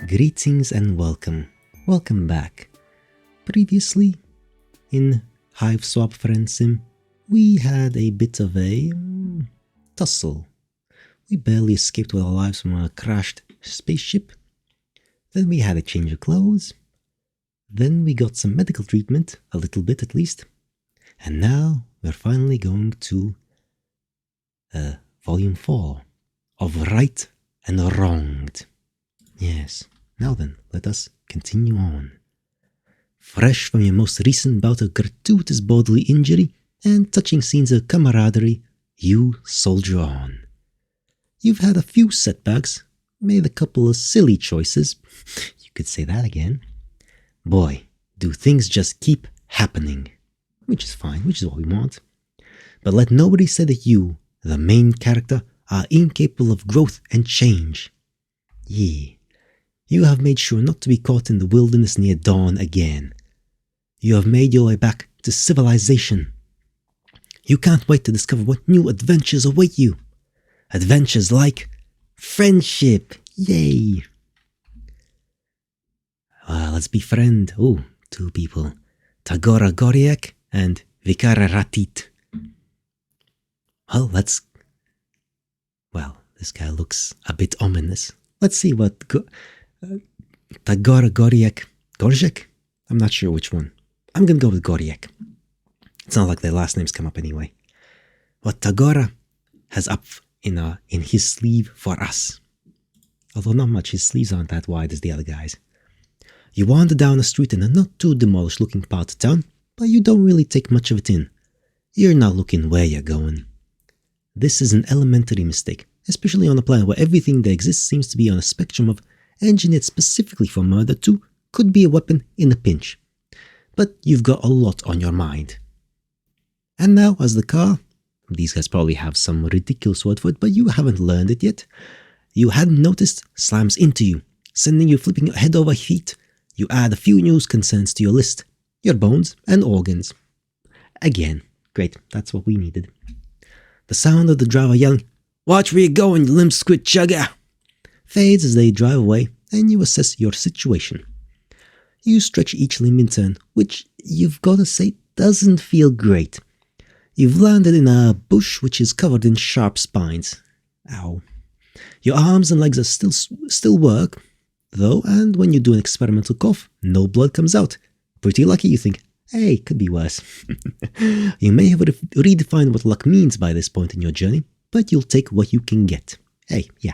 Greetings and welcome. Welcome back. Previously, in Hiveswap Friendsim, we had a bit of a tussle. We barely escaped with our lives from a crashed spaceship. Then we had a change of clothes. Then we got some medical treatment, a little bit at least. And now we're finally going to Volume 4 of Right and Wronged. Yes, now then, let us continue on. Fresh from your most recent bout of gratuitous bodily injury and touching scenes of camaraderie, you soldier on. You've had a few setbacks, made a couple of silly choices. You could say that again. Boy, do things just keep happening. Which is fine, which is what we want. But let nobody say that you, the main character, are incapable of growth and change. Yea, you have made sure not to be caught in the wilderness near dawn again. You have made your way back to civilization. You can't wait to discover what new adventures await you. Adventures like friendship. Yay! Let's befriend, two people. Tagora Goriak and Vikara Ratit. Well, this guy looks a bit ominous. Let's see what Tagora Goriak. Gorjek? I'm not sure which one. I'm gonna go with Goriak. It's not like their last names come up anyway. What Tagora has up in his sleeve for us. Although not much, his sleeves aren't that wide as the other guys. You wander down a street in a not too demolished looking part of town, but you don't really take much of it in. You're not looking where you're going. This is an elementary mistake, especially on a planet where everything that exists seems to be on a spectrum of engineered specifically for murder to could be a weapon in a pinch. But you've got a lot on your mind. And now, as the car, these guys probably have some ridiculous word for it, but you haven't learned it yet. You hadn't noticed, slams into you, sending you flipping head over feet. You add a few news concerns to your list, your bones and organs. Again, great, that's what we needed. The sound of the driver yelling, "Watch where you're going, you limp squid chugger!" fades as they drive away, and you assess your situation. You stretch each limb in turn, which you've got to say doesn't feel great. You've landed in a bush which is covered in sharp spines. Ow. Your arms and legs are still work, though, and when you do an experimental cough, no blood comes out. Pretty lucky, you think. Hey, could be worse. You may have redefined what luck means by this point in your journey, but you'll take what you can get. Hey, yeah.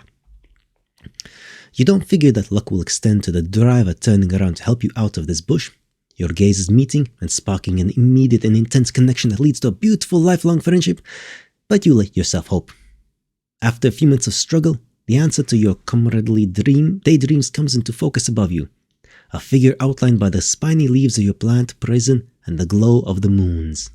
You don't figure that luck will extend to the driver turning around to help you out of this bush. Your gazes meeting and sparking an immediate and intense connection that leads to a beautiful lifelong friendship, but you let yourself hope. After a few minutes of struggle, the answer to your comradely daydreams comes into focus above you. A figure outlined by the spiny leaves of your plant prison and the glow of the moons.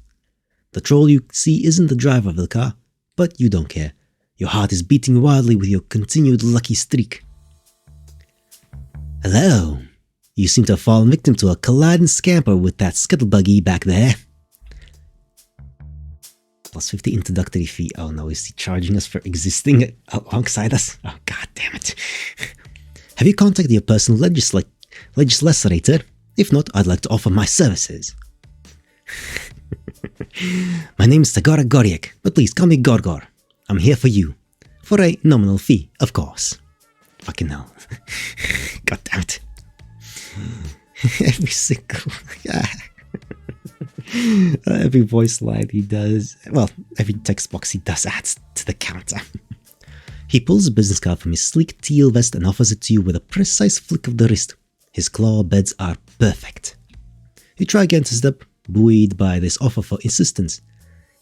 The troll you see isn't the driver of the car, but you don't care. Your heart is beating wildly with your continued lucky streak. Hello. You seem to have fallen victim to a colliding scamper with that scuttlebuggy back there. Plus 50 introductory fee. Oh no, is he charging us for existing alongside us? Oh god damn it. Have you contacted your personal legislator? If not, I'd like to offer my services. My name is Tagora Goriak, but please call me Gorgor. I'm here for you. For a nominal fee, of course. Fucking hell. God damn it. Every single... every voice line he does... Well, every text box he does adds to the counter. He pulls a business card from his sleek teal vest and offers it to you with a precise flick of the wrist. His claw beds are perfect. You try again to step, buoyed by this offer for insistence.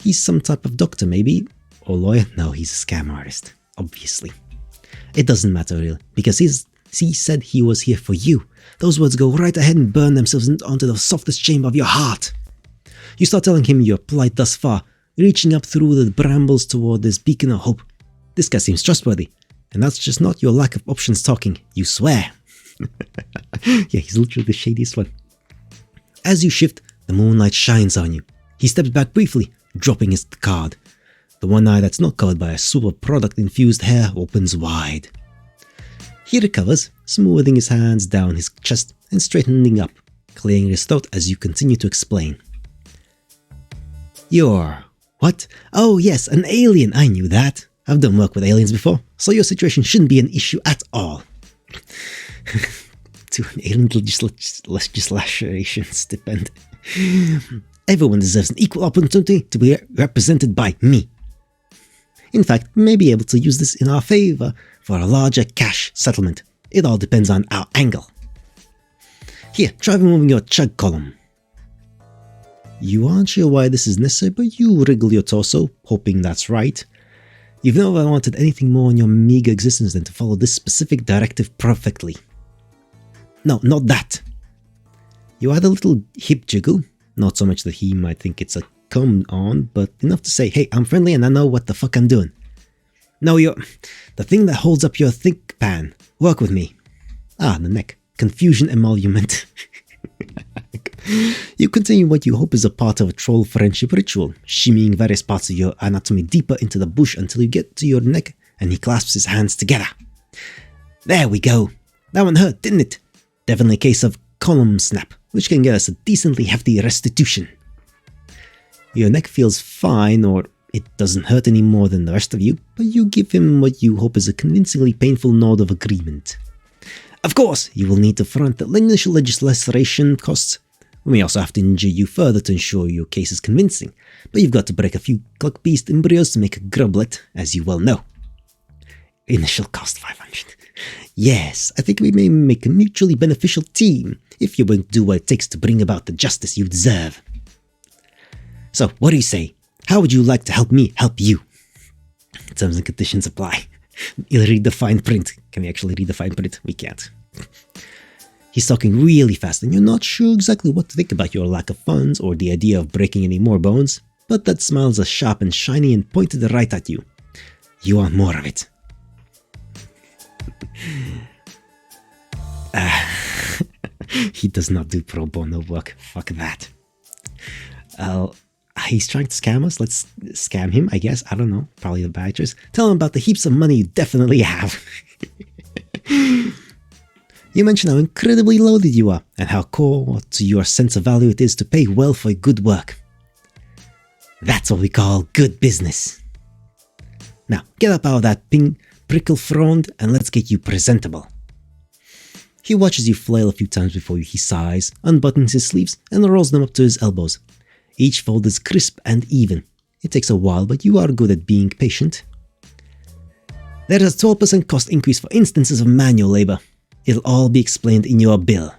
He's some type of doctor, maybe? Or lawyer? No, he's a scam artist. Obviously. It doesn't matter really, because he said he was here for you. Those words go right ahead and burn themselves onto the softest chamber of your heart. You start telling him your plight thus far, reaching up through the brambles toward this beacon of hope. This guy seems trustworthy, and that's just not your lack of options talking, you swear. Yeah, he's literally the shadiest one. As you shift, the moonlight shines on you. He steps back briefly, dropping his card. The one eye that's not covered by a swoop of product-infused hair opens wide. He recovers, smoothing his hands down his chest and straightening up, clearing his throat as you continue to explain. You're... what? Oh yes, an alien, I knew that. I've done work with aliens before, so your situation shouldn't be an issue at all. To an alien legislation stipend. Everyone deserves an equal opportunity to be represented by me. In fact, we may be able to use this in our favor for a larger cash settlement. It all depends on our angle. Here, try removing your chug column. You aren't sure why this is necessary, but you wriggle your torso, hoping that's right. You've never wanted anything more in your meager existence than to follow this specific directive perfectly. No, not that. You add a little hip jiggle, not so much that he might think it's a come on, but enough to say, hey, I'm friendly and I know what the fuck I'm doing. No, you're... the thing that holds up your think pan. Work with me. Ah, the neck. Confusion emolument. You continue what you hope is a part of a troll friendship ritual, shimmying various parts of your anatomy deeper into the bush until you get to your neck and he clasps his hands together. There we go. That one hurt, didn't it? Definitely a case of column snap, which can get us a decently hefty restitution. Your neck feels fine, or it doesn't hurt any more than the rest of you, but you give him what you hope is a convincingly painful nod of agreement. Of course, you will need to front the initial legislation costs. We may also have to injure you further to ensure your case is convincing, but you've got to break a few cluck beast embryos to make a grublet, as you well know. Initial cost 500. Yes, I think we may make a mutually beneficial team if you're willing to do what it takes to bring about the justice you deserve. So, what do you say? How would you like to help me help you? Terms and conditions apply. You'll read the fine print. Can we actually read the fine print? We can't. He's talking really fast and you're not sure exactly what to think about your lack of funds or the idea of breaking any more bones, but that smile's as sharp and shiny and pointed right at you. You want more of it. He does not do pro bono work. Fuck that. He's trying to scam us. Let's scam him, I guess. I don't know. Probably the badgers. Tell him about the heaps of money you definitely have. You mention how incredibly loaded you are and how core to your sense of value it is to pay well for good work. That's what we call good business. Now, get up out of that prickle frond and let's get you presentable. He watches you flail a few times before he sighs, unbuttons his sleeves and rolls them up to his elbows. Each fold is crisp and even. It takes a while, but you are good at being patient. There is a 12% cost increase for instances of manual labor. It'll all be explained in your bill.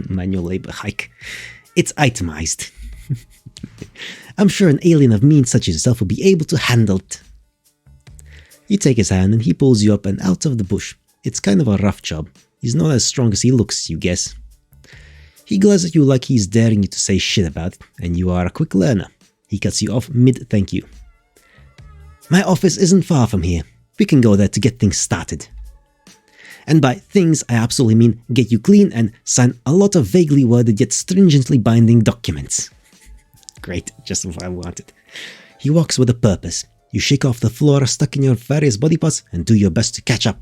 Manual labor hike. It's itemized. I'm sure an alien of means such as yourself will be able to handle it. You take his hand and he pulls you up and out of the bush. It's kind of a rough job. He's not as strong as he looks, you guess. He glares at you like he's daring you to say shit about it, and you are a quick learner. He cuts you off mid-thank you. My office isn't far from here. We can go there to get things started. And by things, I absolutely mean get you clean and sign a lot of vaguely worded yet stringently binding documents. Great, just what I wanted. He walks with a purpose. You shake off the flora stuck in your various body parts and do your best to catch up.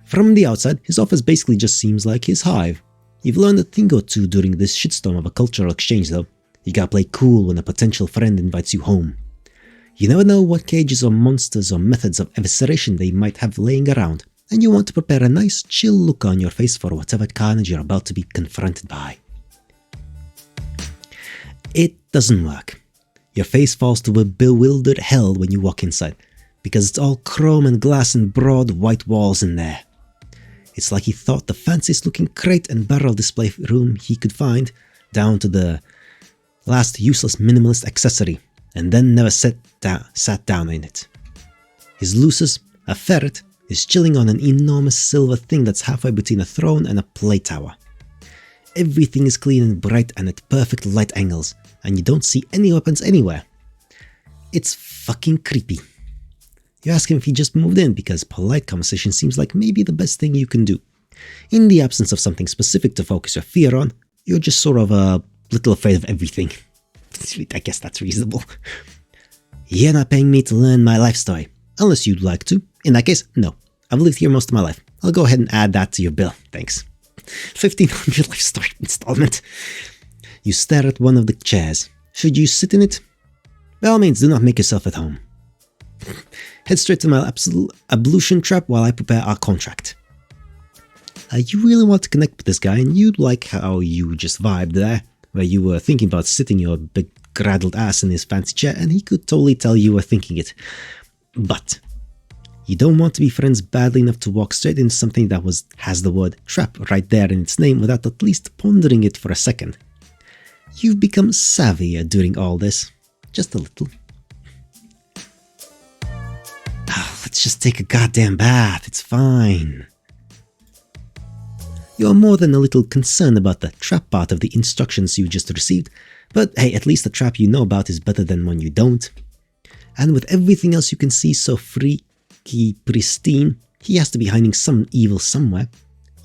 From the outside, his office basically just seems like his hive. You've learned a thing or two during this shitstorm of a cultural exchange though. You gotta play cool when a potential friend invites you home. You never know what cages or monsters or methods of evisceration they might have laying around, and you want to prepare a nice chill look on your face for whatever carnage you're about to be confronted by. It doesn't work. Your face falls to a bewildered hell when you walk inside, because it's all chrome and glass and broad white walls in there. It's like he thought the fanciest looking crate and barrel display room he could find, down to the last useless minimalist accessory, and then never sat down in it. His lusus, a ferret, is chilling on an enormous silver thing that's halfway between a throne and a plate tower. Everything is clean and bright and at perfect light angles, and you don't see any weapons anywhere. It's fucking creepy. You ask him if he just moved in because polite conversation seems like maybe the best thing you can do. In the absence of something specific to focus your fear on, you're just sort of a little afraid of everything. I guess that's reasonable. You're not paying me to learn my life story, unless you'd like to. In that case, no. I've lived here most of my life. I'll go ahead and add that to your bill, thanks. 1500 life start installment. You stare at one of the chairs. Should you sit in it? By all means, do not make yourself at home. Head straight to my ablution trap while I prepare our contract. You really want to connect with this guy, and you'd like how you just vibed there, where you were thinking about sitting your big cradled ass in his fancy chair, and he could totally tell you were thinking it. But you don't want to be friends badly enough to walk straight into something that has the word trap right there in its name without at least pondering it for a second. You've become savvier during all this. Just a little. Let's just take a goddamn bath, it's fine. You're more than a little concerned about the trap part of the instructions you just received, but hey, at least the trap you know about is better than one you don't. And with everything else you can see so freaky pristine, he has to be hiding some evil somewhere.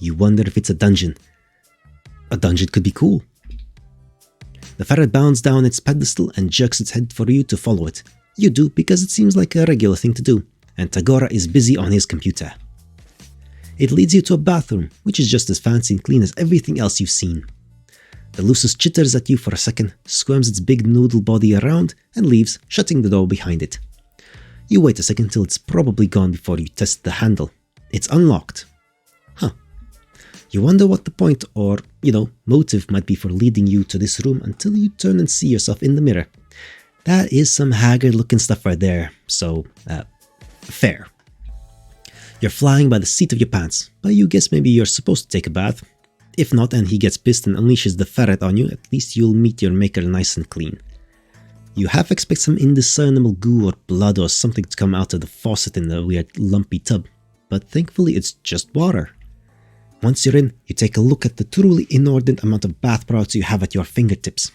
You wonder if it's a dungeon. A dungeon could be cool. The ferret bounds down its pedestal and jerks its head for you to follow it. You do because it seems like a regular thing to do, and Tagora is busy on his computer. It leads you to a bathroom, which is just as fancy and clean as everything else you've seen. The Lusus chitters at you for a second, squirms its big noodle body around, and leaves, shutting the door behind it. You wait a second till it's probably gone before you test the handle. It's unlocked. Huh. You wonder what the point or, motive might be for leading you to this room until you turn and see yourself in the mirror. That is some haggard looking stuff right there, so, fair. You're flying by the seat of your pants, but you guess maybe you're supposed to take a bath. If not, and he gets pissed and unleashes the ferret on you, at least you'll meet your maker nice and clean. You half expect some indiscernible goo or blood or something to come out of the faucet in the weird lumpy tub, but thankfully it's just water. Once you're in, you take a look at the truly inordinate amount of bath products you have at your fingertips.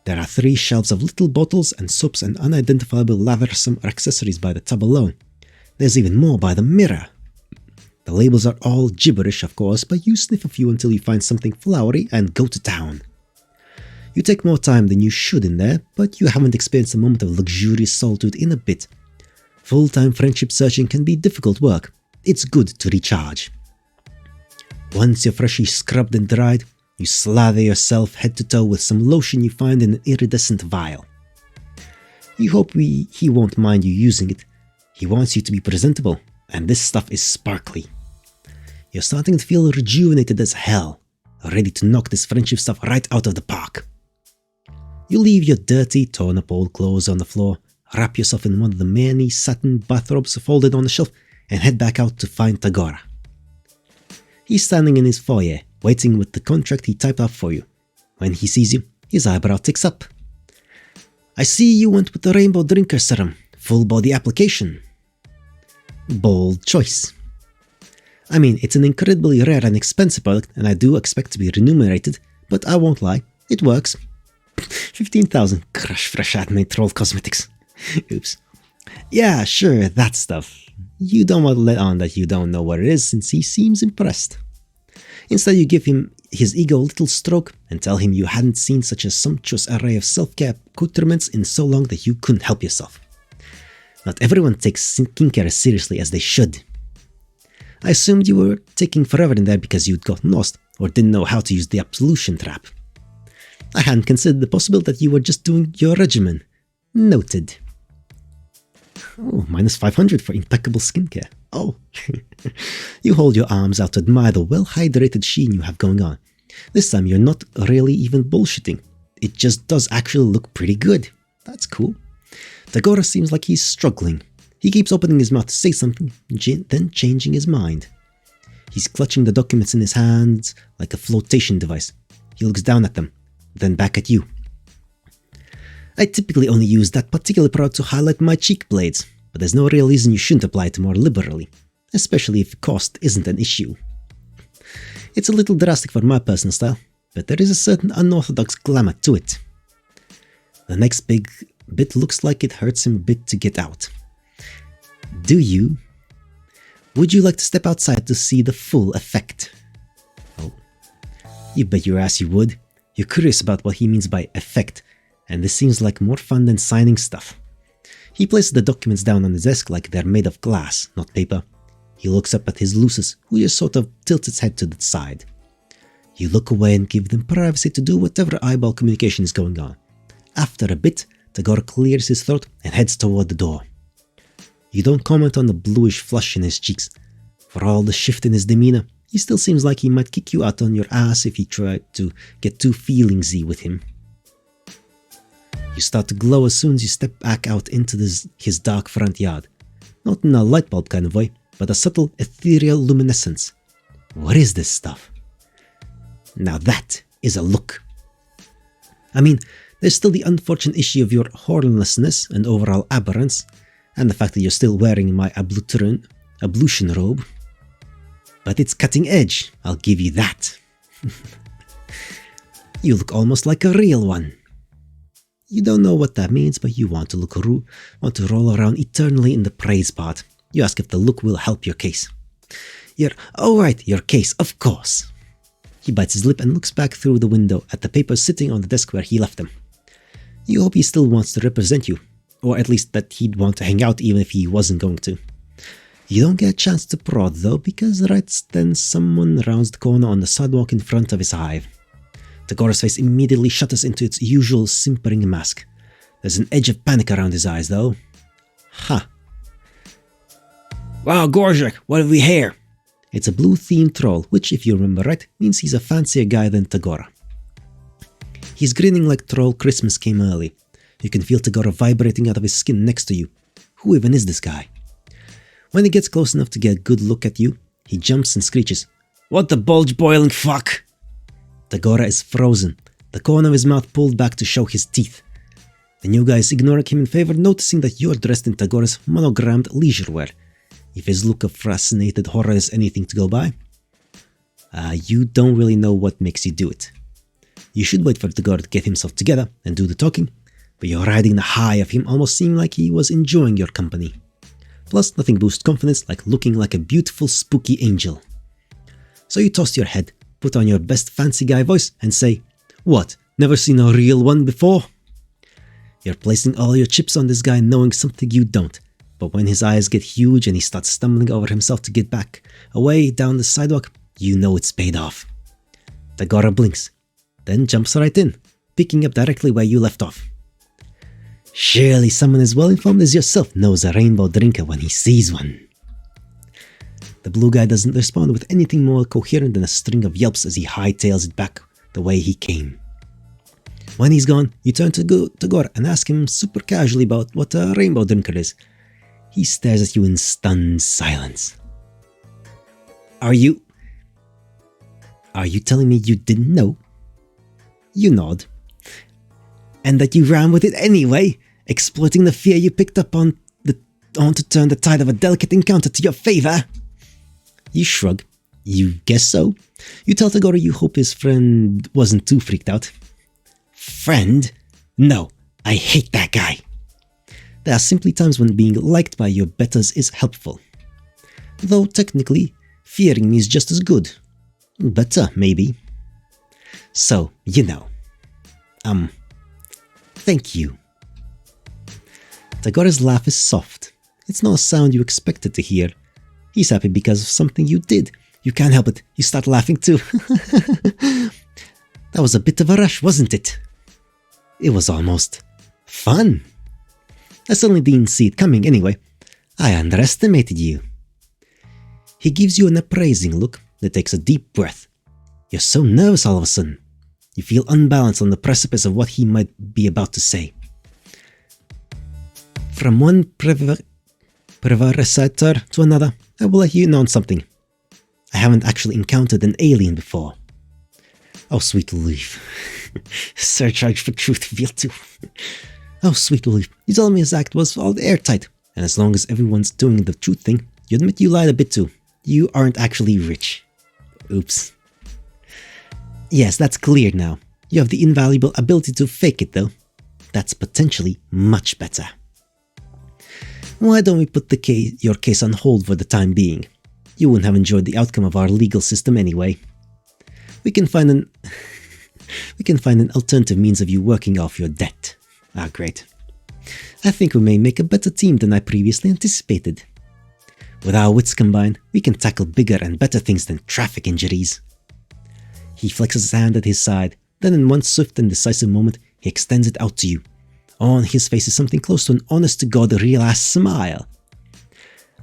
There are 3 shelves of little bottles and soaps and unidentifiable lathersome accessories by the tub alone. There's even more by the mirror. The labels are all gibberish, of course, but you sniff a few until you find something flowery and go to town. You take more time than you should in there, but you haven't experienced a moment of luxurious solitude in a bit. Full-time friendship searching can be difficult work. It's good to recharge. Once you're freshly scrubbed and dried, you slather yourself head to toe with some lotion you find in an iridescent vial. You hope he won't mind you using it. He wants you to be presentable, and this stuff is sparkly. You're starting to feel rejuvenated as hell, ready to knock this friendship stuff right out of the park. You leave your dirty, torn up old clothes on the floor, wrap yourself in one of the many satin bathrobes folded on the shelf, and head back out to find Tagora. He's standing in his foyer, waiting with the contract he typed out for you. When he sees you, his eyebrow ticks up. I see you went with the Rainbow Drinker Serum, full body application. Bold choice. I mean, it's an incredibly rare and expensive product, and I do expect to be remunerated, but I won't lie, it works. 15,000 crush fresh handmade troll cosmetics. Oops. Yeah, sure, that stuff. You don't want to let on that you don't know what it is since he seems impressed. Instead, you give him his ego a little stroke and tell him you hadn't seen such a sumptuous array of self-care accoutrements in so long that you couldn't help yourself. Not everyone takes skincare as seriously as they should. I assumed you were taking forever in there because you'd gotten lost or didn't know how to use the absolution trap. I hadn't considered the possibility that you were just doing your regimen. Noted. Oh, minus 500 for impeccable skincare. Oh. You hold your arms out to admire the well-hydrated sheen you have going on. This time you're not really even bullshitting. It just does actually look pretty good. That's cool. Tagora seems like he's struggling. He keeps opening his mouth to say something, then changing his mind. He's clutching the documents in his hands like a flotation device. He looks down at them, then back at you. I typically only use that particular product to highlight my cheek blades, but there's no real reason you shouldn't apply it more liberally, especially if cost isn't an issue. It's a little drastic for my personal style, but there is a certain unorthodox glamour to it. The next big bit looks like it hurts him a bit to get out. Do you? Would you like to step outside to see the full effect? Oh, you bet your ass you would. You're curious about what he means by effect, and this seems like more fun than signing stuff. He places the documents down on his desk like they're made of glass, not paper. He looks up at his Lucis, who just sort of tilts its head to the side. You look away and give them privacy to do whatever eyeball communication is going on. After a bit, Tagora clears his throat and heads toward the door. You don't comment on the bluish flush in his cheeks. For all the shift in his demeanor, he still seems like he might kick you out on your ass if you try to get too feelingsy with him. You start to glow as soon as you step back out into his dark front yard. Not in a light bulb kind of way, but a subtle ethereal luminescence. What is this stuff? Now that is a look. I mean, there's still the unfortunate issue of your hornlessness and overall aberrance, and the fact that you're still wearing my ablution robe. But it's cutting edge, I'll give you that. You look almost like a real one. You don't know what that means, but you want to roll around eternally in the praise part. You ask if the look will help your case. Your case, of course. He bites his lip and looks back through the window at the papers sitting on the desk where he left them. You hope he still wants to represent you, or at least that he'd want to hang out even if he wasn't going to. You don't get a chance to prod though, because right then someone rounds the corner on the sidewalk in front of his hive. Tagora's face immediately shutters into its usual simpering mask. There's an edge of panic around his eyes though. Ha! Wow, Gorzhek, what have we here? It's a blue-themed troll, which, if you remember right, means he's a fancier guy than Tagora. He's grinning like troll Christmas came early. You can feel Tagora vibrating out of his skin next to you. Who even is this guy? When he gets close enough to get a good look at you, he jumps and screeches, "What the bulge-boiling fuck?" Tagora is frozen, the corner of his mouth pulled back to show his teeth. The new guy is ignoring him in favor, noticing that you're dressed in Tagora's monogrammed leisure wear. If his look of fascinated horror is anything to go by, you don't really know what makes you do it. You should wait for Tagora to get himself together and do the talking, but you're riding the high of him almost seeming like he was enjoying your company. Plus, nothing boosts confidence like looking like a beautiful spooky angel. So you toss your head, put on your best fancy guy voice and say, "What, never seen a real one before?" You're placing all your chips on this guy knowing something you don't. But when his eyes get huge and he starts stumbling over himself to get back away down the sidewalk, you know it's paid off. Tagora blinks, then jumps right in, picking up directly where you left off. Surely someone as well informed as yourself knows a rainbow drinker when he sees one. The blue guy doesn't respond with anything more coherent than a string of yelps as he hightails it back the way he came. When he's gone, you turn to Tagora and ask him super casually about what a rainbow drinker is. He stares at you in stunned silence. Are you telling me you didn't know? You nod. And that you ran with it anyway, exploiting the fear you picked up on to turn the tide of a delicate encounter to your favor? You shrug. You guess so? You tell Tagora you hope his friend wasn't too freaked out. Friend? No, I hate that guy. There are simply times when being liked by your betters is helpful. Though technically, fearing me is just as good. Better, maybe. So, you know. Thank you. Tagora's laugh is soft. It's not a sound you expected to hear. He's happy because of something you did. You can't help it. You start laughing too. That was a bit of a rush, wasn't it? It was almost fun. I suddenly didn't see it coming anyway. I underestimated you. He gives you an appraising look that takes a deep breath. You're so nervous all of a sudden. You feel unbalanced on the precipice of what he might be about to say. From one prevaricator to another, I will let you know on something. I haven't actually encountered an alien before. Oh, sweet relief. Surcharge for truth revealed too. Oh, sweet relief. You told me his act was all airtight, and as long as everyone's doing the truth thing, you admit you lied a bit too. You aren't actually rich. Oops. Yes, that's clear now. You have the invaluable ability to fake it though. That's potentially much better. Why don't we put your case on hold for the time being? You wouldn't have enjoyed the outcome of our legal system anyway. We can find an alternative means of you working off your debt. Ah, great. I think we may make a better team than I previously anticipated. With our wits combined, we can tackle bigger and better things than traffic injuries. He flexes his hand at his side, then in one swift and decisive moment, he extends it out to you. On his face is something close to an honest-to-God real-ass smile.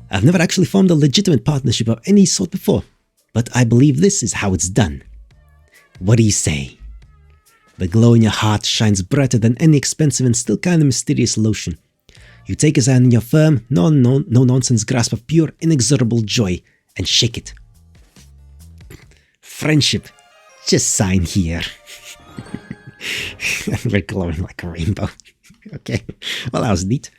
I've never actually formed a legitimate partnership of any sort before, but I believe this is how it's done. What do you say? The glow in your heart shines brighter than any expensive and still kind of mysterious lotion. You take his hand in your firm, no-nonsense grasp of pure, inexorable joy and shake it. Friendship. Just sign here. We're glowing like a rainbow. Okay, well, that was neat.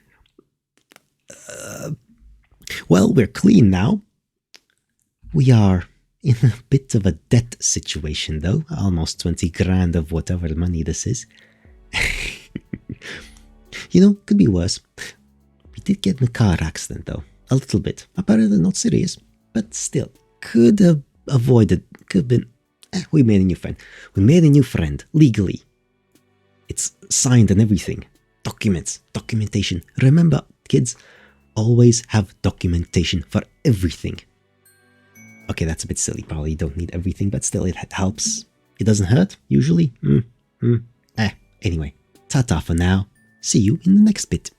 Well, we're clean now. We are in a bit of a debt situation, though. Almost 20 grand of whatever money this is. You know, could be worse. We did get in a car accident, though. A little bit. Apparently not serious, but still. Could have avoided. Could have been. We made a new friend. We made a new friend, legally. It's signed and everything. Documents. Documentation. Remember, kids, always have documentation for everything. Okay, that's a bit silly. Probably you don't need everything, but still it helps. It doesn't hurt, usually. Anyway, ta-ta for now. See you in the next bit.